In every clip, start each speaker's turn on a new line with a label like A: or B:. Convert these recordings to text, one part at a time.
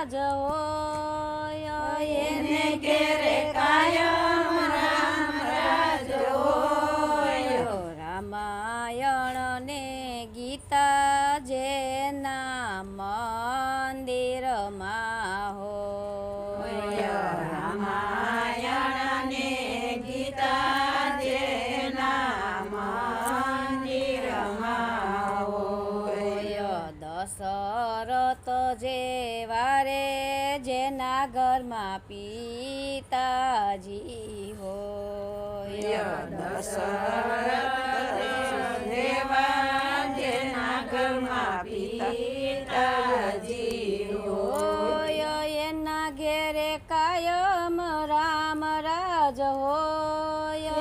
A: રાજ હોય
B: એને ઘેરે કાયમ રામ રાજ હોય.
A: રામાયણ ને ગીતા જેના મંદિરમાં હોય.
B: રામાયણ ને ગીતા જેના મંદિરમાં હોય.
A: દશરથ જેવા રે જેના ઘરમાં પિતાજી હોય.
B: દશરથ જેવા જેના ઘરમાં પિતાજી હોય.
A: એના ઘેરે કાયમ રામ રાજ હોય.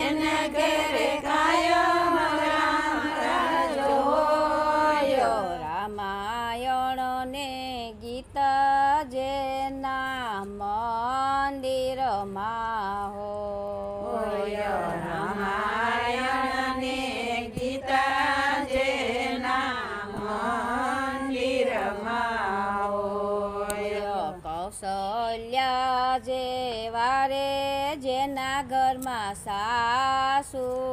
B: એના ઘેરે કાયમ રામ રાજ હોય.
A: રામાયણ ને ગીતા જેના મંદિરમાં હોય.
B: રામાયણ ને ગીતા જેના મંદિરમાં હોય.
A: કૌશલ્યા જેવા રે જેના ઘરમાં સાસુજી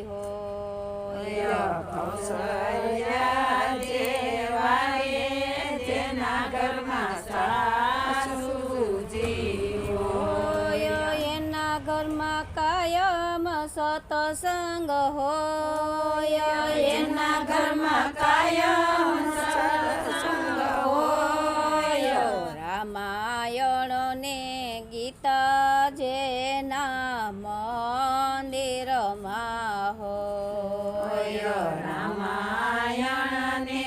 A: હોય.
B: કૌશલ્યા જેવા રે જેના ઘરમાં સાસુજી હોય.
A: એના ઘરમાં કાયમ સત્સંગ હોય.
B: એના ઘરમાં કાયમ સત્સંગ હોય.
A: રામાયણ ને ગીતા જેના મંદિરમાં હોય.
B: રામાયણ ને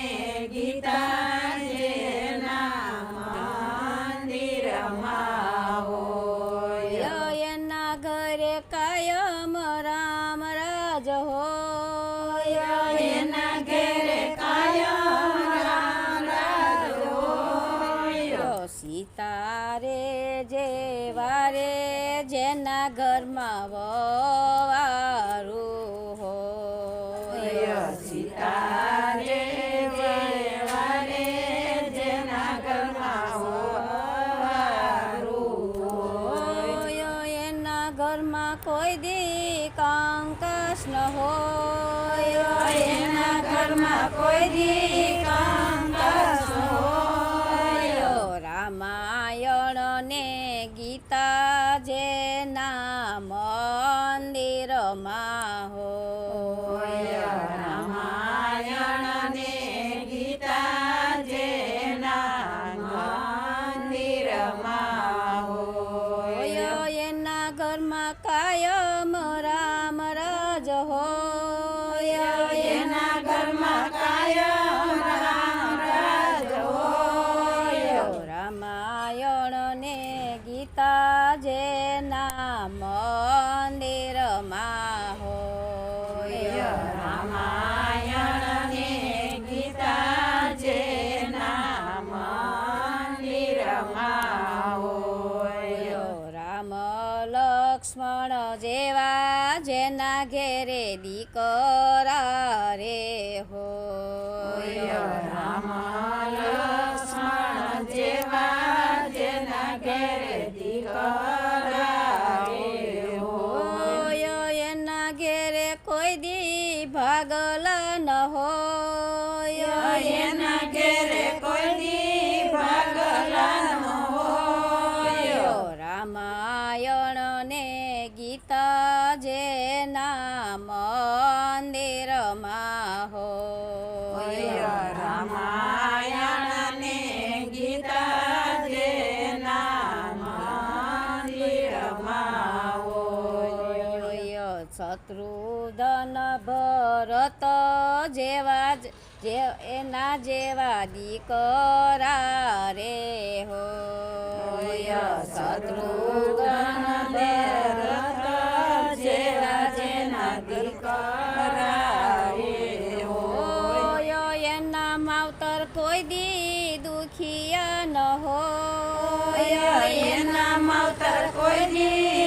B: ગીતા જેના મંદિરમાં હોય.
A: એના ઘરે કાયમ રામ રાજ હોય.
B: એના ઘેરે કાયમ રામ રાજ હોય.
A: સીતા રે જેવા રે જેના ઘરમાં વવારું હોય.
B: સીતા રે જેવા રે જેના ઘરમાં વવારું હોય.
A: એના ઘરમાં કોઈ દી કંકાસ ન હોય.
B: એના ઘરમાં કોઈ દી કંકાસ ન હોય.
A: રામાયણ ને ગીતા જેના મંદિરમાં હોય.
B: રામાયણ ને ગીતા જેના મંદિરમાં હોય.
A: એના ઘરમાં કાયમ રામ રાજ હોય.
B: એના ઘરમાં કાયમ રામ રાજ હોય.
A: રામાયણ ને ગીતા જેના મંદિરમાં હોય.
B: રામાયણ ને ગીતા જેના મંદિરમાં હોય.
A: રામ લક્ષ્મણ જેવા જેના ઘેરે દીકરા રે હોય.
B: રામ લક્ષ્મણ જેવા જેના ઘેરે દીકરા હોય.
A: એના ઘેરે કોઈ દી ભાગલા ન હોય.
B: એના ઘેરે કોઈ દી ભાગલા ન હોય.
A: રામાયણ ને ગીતા જેના મંદિરમાં હોય.
B: રામાયણ ને ગીતા જેના મંદિરમાં હોય.
A: શત્રુધન ભરત જેવા એના જેવા દીકરા રે હોય.
B: શત્રુઘ્ન ભરત જેવા જેના દીકરા હોય.
A: એના માવતર કોઈ દી દુખિયા ન હોય.
B: એના માવતર કોઈ દી